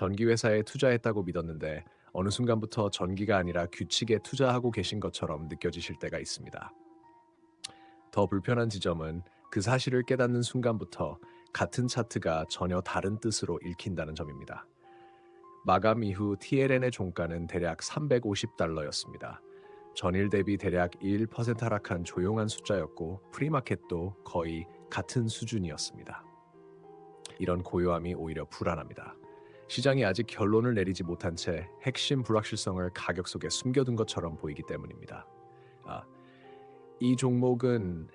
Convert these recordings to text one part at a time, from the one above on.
전기회사에 투자했다고 믿었는데 어느 순간부터 전기가 아니라 규칙에 투자하고 계신 것처럼 느껴지실 때가 있습니다. 더 불편한 지점은 그 사실을 깨닫는 순간부터 같은 차트가 전혀 다른 뜻으로 읽힌다는 점입니다. 마감 이후 TLN의 종가는 대략 350달러였습니다. 전일 대비 대략 1% 하락한 조용한 숫자였고 프리마켓도 거의 같은 수준이었습니다. 이런 고요함이 오히려 불안합니다. 시장이 아직 결론을 내리지 못한 채 핵심 불확실성을 가격 속에 숨겨둔 것처럼 보이기 때문입니다. 아, 이 종목은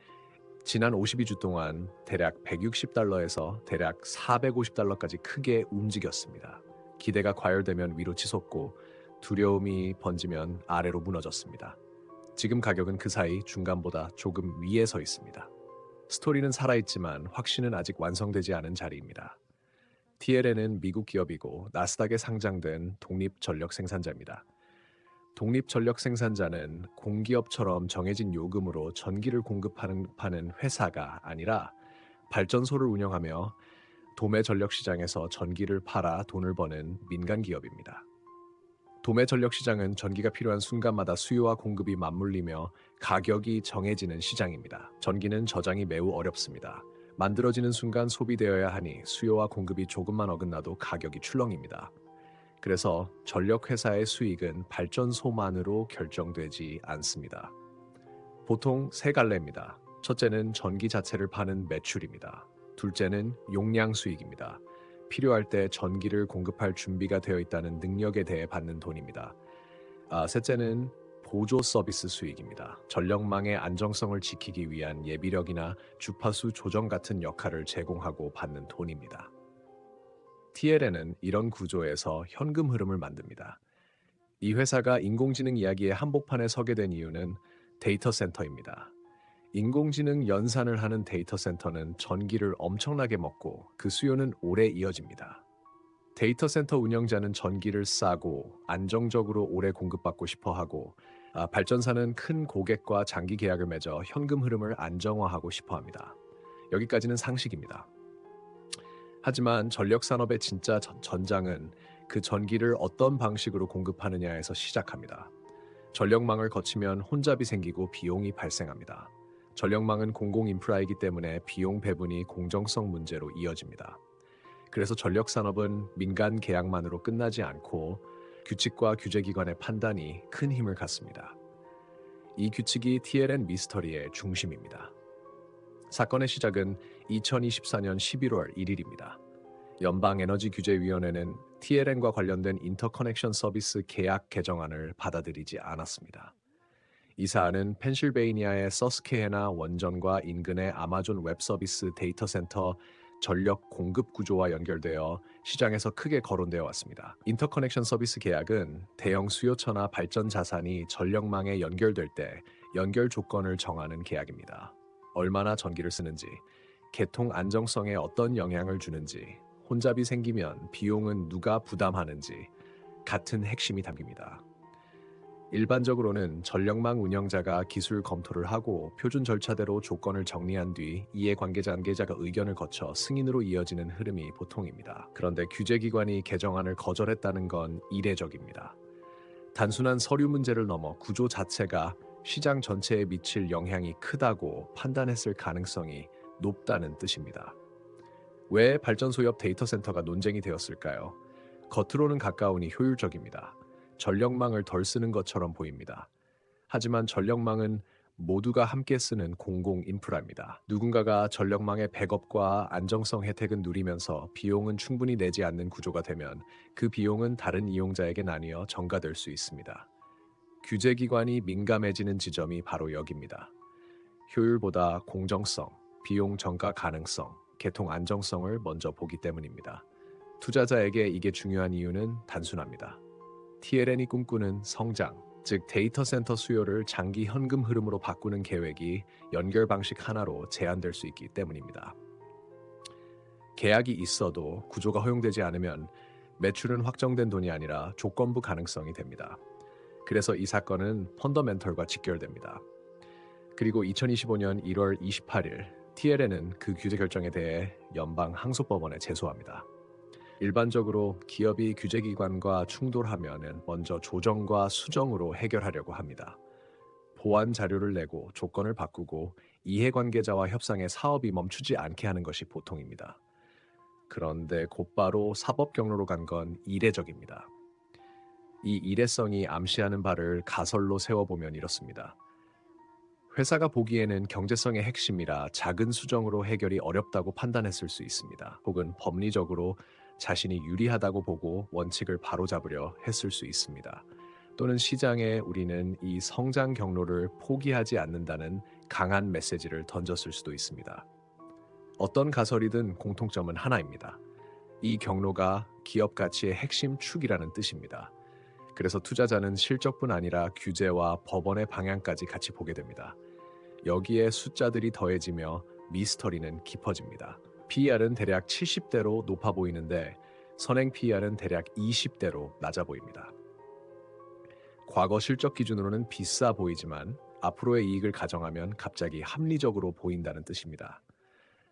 지난 52주 동안 대략 160달러에서 대략 450달러까지 크게 움직였습니다. 기대가 과열되면 위로 치솟고 두려움이 번지면 아래로 무너졌습니다. 지금 가격은 그 사이 중간보다 조금 위에 서 있습니다. 스토리는 살아있지만 확신은 아직 완성되지 않은 자리입니다. TLN은 미국 기업이고 나스닥에 상장된 독립 전력 생산자입니다. 독립 전력 생산자는 공기업처럼 정해진 요금으로 전기를 공급하는 회사가 아니라 발전소를 운영하며 도매 전력 시장에서 전기를 팔아 돈을 버는 민간 기업입니다. 도매 전력 시장은 전기가 필요한 순간마다 수요와 공급이 맞물리며 가격이 정해지는 시장입니다. 전기는 저장이 매우 어렵습니다. 만들어지는 순간 소비되어야 하니 수요와 공급이 조금만 어긋나도 가격이 출렁입니다. 그래서 전력회사의 수익은 발전소만으로 결정되지 않습니다. 보통 세 갈래입니다. 첫째는 전기 자체를 파는 매출입니다. 둘째는 용량 수익입니다. 필요할 때 전기를 공급할 준비가 되어 있다는 능력에 대해 받는 돈입니다. 셋째는 보조 서비스 수익입니다. 전력망의 안정성을 지키기 위한 예비력이나 주파수 조정 같은 역할을 제공하고 받는 돈입니다. TLN은 이런 구조에서 현금 흐름을 만듭니다. 이 회사가 인공지능 이야기의 한복판에 서게 된 이유는 데이터 센터입니다. 인공지능 연산을 하는 데이터 센터는 전기를 엄청나게 먹고 그 수요는 오래 이어집니다. 데이터 센터 운영자는 전기를 싸고 안정적으로 오래 공급받고 싶어 하고 발전사는 큰 고객과 장기 계약을 맺어 현금 흐름을 안정화하고 싶어 합니다. 여기까지는 상식입니다. 하지만 전력 산업의 진짜 전장은 그 전기를 어떤 방식으로 공급하느냐에서 시작합니다. 전력망을 거치면 혼잡이 생기고 비용이 발생합니다. 전력망은 공공 인프라이기 때문에 비용 배분이 공정성 문제로 이어집니다. 그래서 전력 산업은 민간 계약만으로 끝나지 않고 규칙과 규제기관의 판단이 큰 힘을 갖습니다. 이 규칙이 TLN 미스터리의 중심입니다. 사건의 시작은 2024년 11월 1일입니다. 연방에너지규제위원회는 TLN과 관련된 인터커넥션 서비스 계약 개정안을 받아들이지 않았습니다. 이 사안은 펜실베이니아의 서스케헤나 원전과 인근의 아마존 웹서비스 데이터 센터 전력 공급 구조와 연결되어 시장에서 크게 거론되어 왔습니다. 인터커넥션 서비스 계약은 대형 수요처나 발전 자산이 전력망에 연결될 때 연결 조건을 정하는 계약입니다. 얼마나 전기를 쓰는지, 개통 안정성에 어떤 영향을 주는지, 혼잡이 생기면 비용은 누가 부담하는지 같은 핵심이 담깁니다. 일반적으로는 전력망 운영자가 기술 검토를 하고 표준 절차대로 조건을 정리한 뒤 이해관계자가 의견을 거쳐 승인으로 이어지는 흐름이 보통입니다. 그런데 규제기관이 개정안을 거절했다는 건 이례적입니다. 단순한 서류 문제를 넘어 구조 자체가 시장 전체에 미칠 영향이 크다고 판단했을 가능성이 높다는 뜻입니다. 왜 발전소 옆 데이터 센터가 논쟁이 되었을까요? 겉으로는 가까우니 효율적입니다. 전력망을 덜 쓰는 것처럼 보입니다. 하지만 전력망은 모두가 함께 쓰는 공공 인프라입니다. 누군가가 전력망의 백업과 안정성 혜택은 누리면서 비용은 충분히 내지 않는 구조가 되면 그 비용은 다른 이용자에게 나뉘어 전가될 수 있습니다. 규제기관이 민감해지는 지점이 바로 여기입니다. 효율보다 공정성, 비용 전가 가능성, 개통 안정성을 먼저 보기 때문입니다. 투자자에게 이게 중요한 이유는 단순합니다. TLN이 꿈꾸는 성장, 즉 데이터 센터 수요를 장기 현금 흐름으로 바꾸는 계획이 연결 방식 하나로 제한될 수 있기 때문입니다. 계약이 있어도 구조가 허용되지 않으면 매출은 확정된 돈이 아니라 조건부 가능성이 됩니다. 그래서 이 사건은 펀더멘털과 직결됩니다. 그리고 2025년 1월 28일 TLN은 그 규제 결정에 대해 연방 항소법원에 제소합니다. 일반적으로 기업이 규제기관과 충돌하면은 먼저 조정과 수정으로 해결하려고 합니다. 보완 자료를 내고 조건을 바꾸고 이해관계자와 협상해 사업이 멈추지 않게 하는 것이 보통입니다. 그런데 곧바로 사법 경로로 간 건 이례적입니다. 이 이례성이 암시하는 바를 가설로 세워보면 이렇습니다. 회사가 보기에는 경제성의 핵심이라 작은 수정으로 해결이 어렵다고 판단했을 수 있습니다. 혹은 법리적으로 자신이 유리하다고 보고 원칙을 바로잡으려 했을 수 있습니다. 또는 시장에 우리는 이 성장 경로를 포기하지 않는다는 강한 메시지를 던졌을 수도 있습니다. 어떤 가설이든 공통점은 하나입니다. 이 경로가 기업 가치의 핵심 축이라는 뜻입니다. 그래서 투자자는 실적뿐 아니라 규제와 법원의 방향까지 같이 보게 됩니다. 여기에 숫자들이 더해지며 미스터리는 깊어집니다. PER은 대략 70대로 높아 보이는데 선행 PER은 대략 20대로 낮아 보입니다. 과거 실적 기준으로는 비싸 보이지만 앞으로의 이익을 가정하면 갑자기 합리적으로 보인다는 뜻입니다.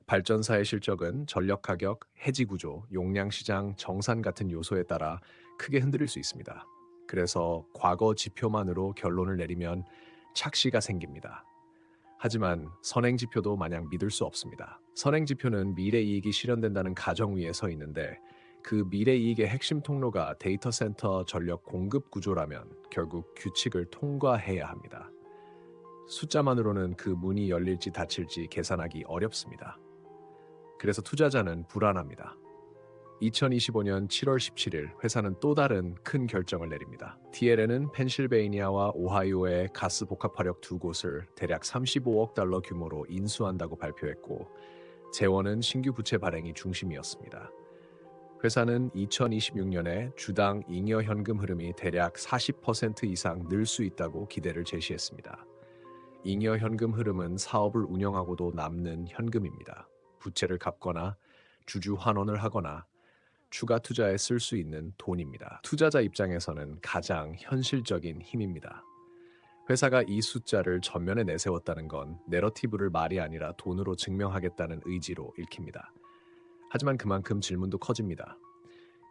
발전사의 실적은 전력 가격, 해지 구조, 용량 시장, 정산 같은 요소에 따라 크게 흔들릴 수 있습니다. 그래서 과거 지표만으로 결론을 내리면 착시가 생깁니다. 하지만 선행 지표도 마냥 믿을 수 없습니다. 선행 지표는 미래 이익이 실현된다는 가정 위에 서 있는데 그 미래 이익의 핵심 통로가 데이터 센터 전력 공급 구조라면 결국 규칙을 통과해야 합니다. 숫자만으로는 그 문이 열릴지 닫힐지 계산하기 어렵습니다. 그래서 투자자는 불안합니다. 2025년 7월 17일 회사는 또 다른 큰 결정을 내립니다. TLN은 펜실베이니아와 오하이오의 가스 복합화력 두 곳을 대략 35억 달러 규모로 인수한다고 발표했고 재원은 신규 부채 발행이 중심이었습니다. 회사는 2026년에 주당 잉여 현금 흐름이 대략 40% 이상 늘 수 있다고 기대를 제시했습니다. 잉여 현금 흐름은 사업을 운영하고도 남는 현금입니다. 부채를 갚거나 주주 환원을 하거나 추가 투자에 쓸 수 있는 돈입니다. 투자자 입장에서는 가장 현실적인 힘입니다. 회사가 이 숫자를 전면에 내세웠다는 건 내러티브를 말이 아니라 돈으로 증명하겠다는 의지로 읽힙니다. 하지만 그만큼 질문도 커집니다.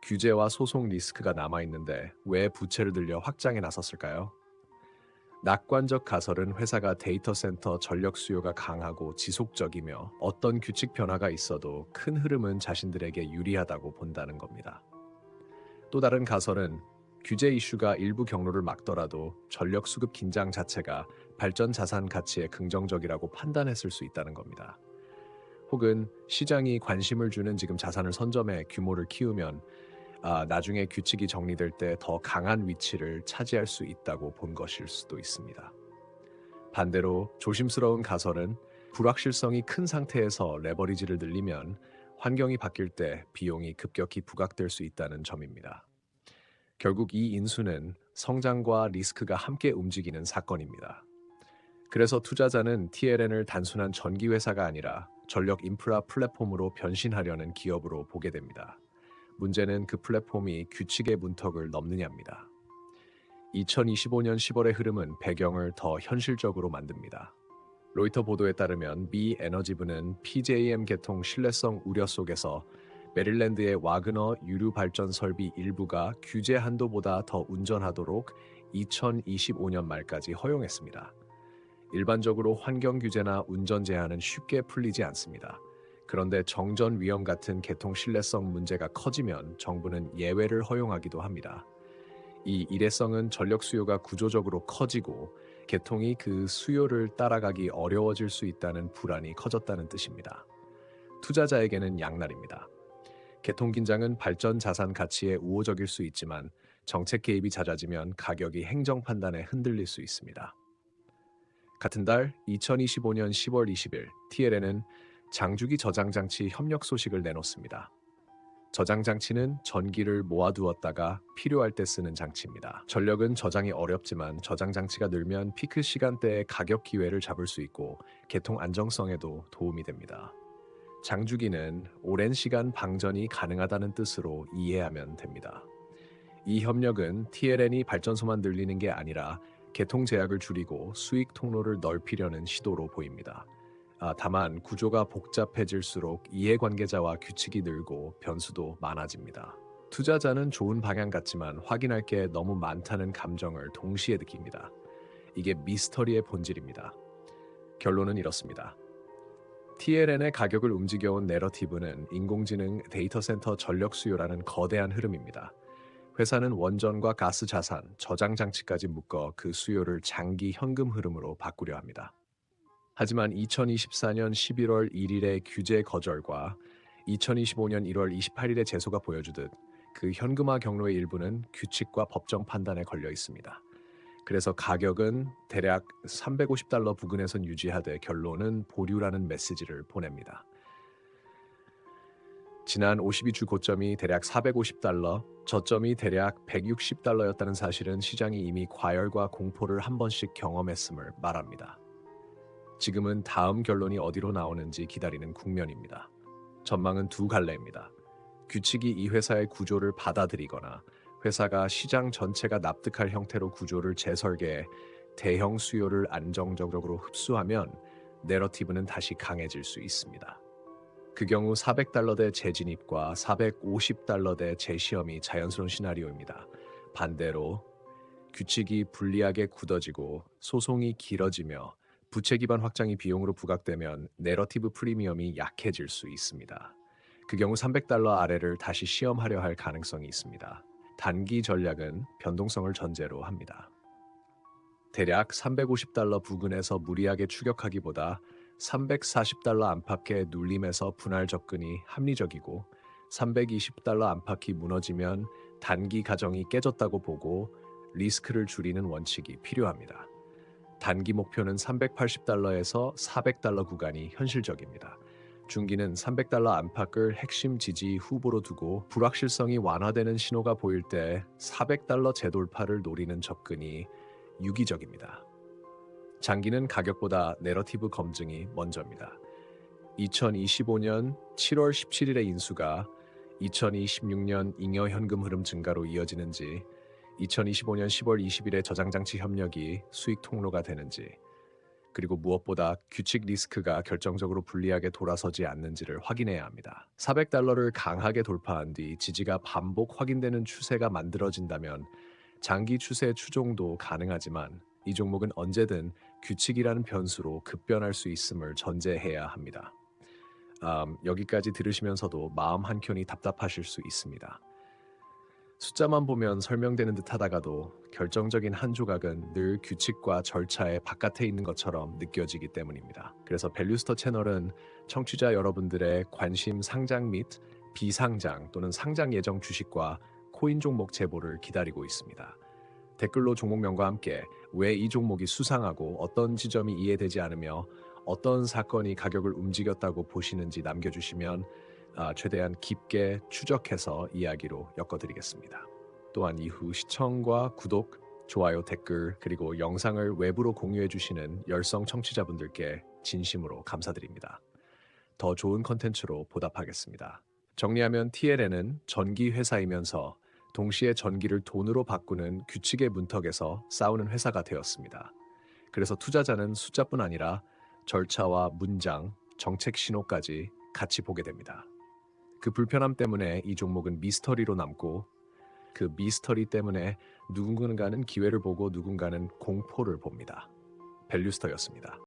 규제와 소송 리스크가 남아있는데 왜 부채를 들려 확장에 나섰을까요? 낙관적 가설은 회사가 데이터 센터 전력 수요가 강하고 지속적이며 어떤 규칙 변화가 있어도 큰 흐름은 자신들에게 유리하다고 본다는 겁니다. 또 다른 가설은 규제 이슈가 일부 경로를 막더라도 전력 수급 긴장 자체가 발전 자산 가치에 긍정적이라고 판단했을 수 있다는 겁니다. 혹은 시장이 관심을 주는 지금 자산을 선점해 규모를 키우면 나중에 규칙이 정리될 때 더 강한 위치를 차지할 수 있다고 본 것일 수도 있습니다. 반대로 조심스러운 가설은 불확실성이 큰 상태에서 레버리지를 늘리면 환경이 바뀔 때 비용이 급격히 부각될 수 있다는 점입니다. 결국 이 인수는 성장과 리스크가 함께 움직이는 사건입니다. 그래서 투자자는 TLN을 단순한 전기회사가 아니라 전력 인프라 플랫폼으로 변신하려는 기업으로 보게 됩니다. 문제는 그 플랫폼이 규칙의 문턱을 넘느냐입니다. 2025년 10월의 흐름은 배경을 더 현실적으로 만듭니다. 로이터 보도에 따르면 미 에너지부는 PJM 개통 신뢰성 우려 속에서 메릴랜드의 와그너 유류 발전 설비 일부가 규제 한도보다 더 운전하도록 2025년 말까지 허용했습니다. 일반적으로 환경 규제나 운전 제한은 쉽게 풀리지 않습니다. 그런데 정전 위험 같은 개통 신뢰성 문제가 커지면 정부는 예외를 허용하기도 합니다. 이 일회성은 전력 수요가 구조적으로 커지고 개통이 그 수요를 따라가기 어려워질 수 있다는 불안이 커졌다는 뜻입니다. 투자자에게는 양날입니다. 개통 긴장은 발전 자산 가치에 우호적일 수 있지만 정책 개입이 잦아지면 가격이 행정 판단에 흔들릴 수 있습니다. 같은 달 2025년 10월 20일 TLN은 장주기 저장장치 협력 소식을 내놓습니다. 저장장치는 전기를 모아두었다가 필요할 때 쓰는 장치입니다. 전력은 저장이 어렵지만 저장장치가 늘면 피크 시간대에 가격 기회를 잡을 수 있고 개통 안정성에도 도움이 됩니다. 장주기는 오랜 시간 방전이 가능하다는 뜻으로 이해하면 됩니다. 이 협력은 TLN이 발전소만 늘리는 게 아니라 개통 제약을 줄이고 수익 통로를 넓히려는 시도로 보입니다. 다만 구조가 복잡해질수록 이해관계자와 규칙이 늘고 변수도 많아집니다. 투자자는 좋은 방향 같지만 확인할 게 너무 많다는 감정을 동시에 느낍니다. 이게 미스터리의 본질입니다. 결론은 이렇습니다. TLN의 가격을 움직여온 내러티브는 인공지능 데이터 센터 전력 수요라는 거대한 흐름입니다. 회사는 원전과 가스 자산, 저장 장치까지 묶어 그 수요를 장기 현금 흐름으로 바꾸려 합니다. 하지만 2024년 11월 1일의 규제 거절과 2025년 1월 28일의 제소가 보여주듯 그 현금화 경로의 일부는 규칙과 법정 판단에 걸려 있습니다. 그래서 가격은 대략 $350 부근에선 유지하되 결론은 보류라는 메시지를 보냅니다. 지난 52주 고점이 대략 $450, 저점이 대략 $160였다는 사실은 시장이 이미 과열과 공포를 한 번씩 경험했음을 말합니다. 지금은 다음 결론이 어디로 나오는지 기다리는 국면입니다. 전망은 두 갈래입니다. 규칙이 이 회사의 구조를 받아들이거나 회사가 시장 전체가 납득할 형태로 구조를 재설계해 대형 수요를 안정적으로 흡수하면 내러티브는 다시 강해질 수 있습니다. 그 경우 $400대 재진입과 $450대 재시험이 자연스러운 시나리오입니다. 반대로 규칙이 불리하게 굳어지고 소송이 길어지며 부채 기반 확장이 비용으로 부각되면 내러티브 프리미엄이 약해질 수 있습니다. 그 경우 $300 아래를 다시 시험하려 할 가능성이 있습니다. 단기 전략은 변동성을 전제로 합니다. 대략 $350 부근에서 무리하게 추격하기보다 $340 안팎의 눌림에서 분할 접근이 합리적이고 $320 안팎이 무너지면 단기 가정이 깨졌다고 보고 리스크를 줄이는 원칙이 필요합니다. 단기 목표는 $380에서 $400 구간이 현실적입니다. 중기는 $300 안팎을 핵심 지지 후보로 두고 불확실성이 완화되는 신호가 보일 때 $400 재돌파를 노리는 접근이 유기적입니다. 장기는 가격보다 내러티브 검증이 먼저입니다. 2025년 7월 17일의 인수가 2026년 잉여 현금 흐름 증가로 이어지는지 2025년 10월 20일의 저장장치 협력이 수익 통로가 되는지 그리고 무엇보다 규칙 리스크가 결정적으로 불리하게 돌아서지 않는지를 확인해야 합니다. $400를 강하게 돌파한 뒤 지지가 반복 확인되는 추세가 만들어진다면 장기 추세 추종도 가능하지만 이 종목은 언제든 규칙이라는 변수로 급변할 수 있음을 전제해야 합니다. 여기까지 들으시면서도 마음 한켠이 답답하실 수 있습니다. 숫자만 보면 설명되는 듯 하다가도 결정적인 한 조각은 늘 규칙과 절차의 바깥에 있는 것처럼 느껴지기 때문입니다. 그래서 밸류스터 채널은 청취자 여러분들의 관심 상장 및 비상장 또는 상장 예정 주식과 코인 종목 제보를 기다리고 있습니다. 댓글로 종목명과 함께 왜 이 종목이 수상하고 어떤 지점이 이해되지 않으며 어떤 사건이 가격을 움직였다고 보시는지 남겨주시면 최대한 깊게 추적해서 이야기로 엮어드리겠습니다. 또한 이후 시청과 구독, 좋아요, 댓글 그리고 영상을 외부로 공유해주시는 열성 청취자분들께 진심으로 감사드립니다. 더 좋은 컨텐츠로 보답하겠습니다. 정리하면 TLN은 전기 회사이면서 동시에 전기를 돈으로 바꾸는 규칙의 문턱에서 싸우는 회사가 되었습니다. 그래서 투자자는 숫자뿐 아니라 절차와 문장, 정책 신호까지 같이 보게 됩니다. 그 불편함 때문에 이 종목은 미스터리로 남고 그 미스터리 때문에 누군가는 기회를 보고 누군가는 공포를 봅니다. 밸류스터였습니다.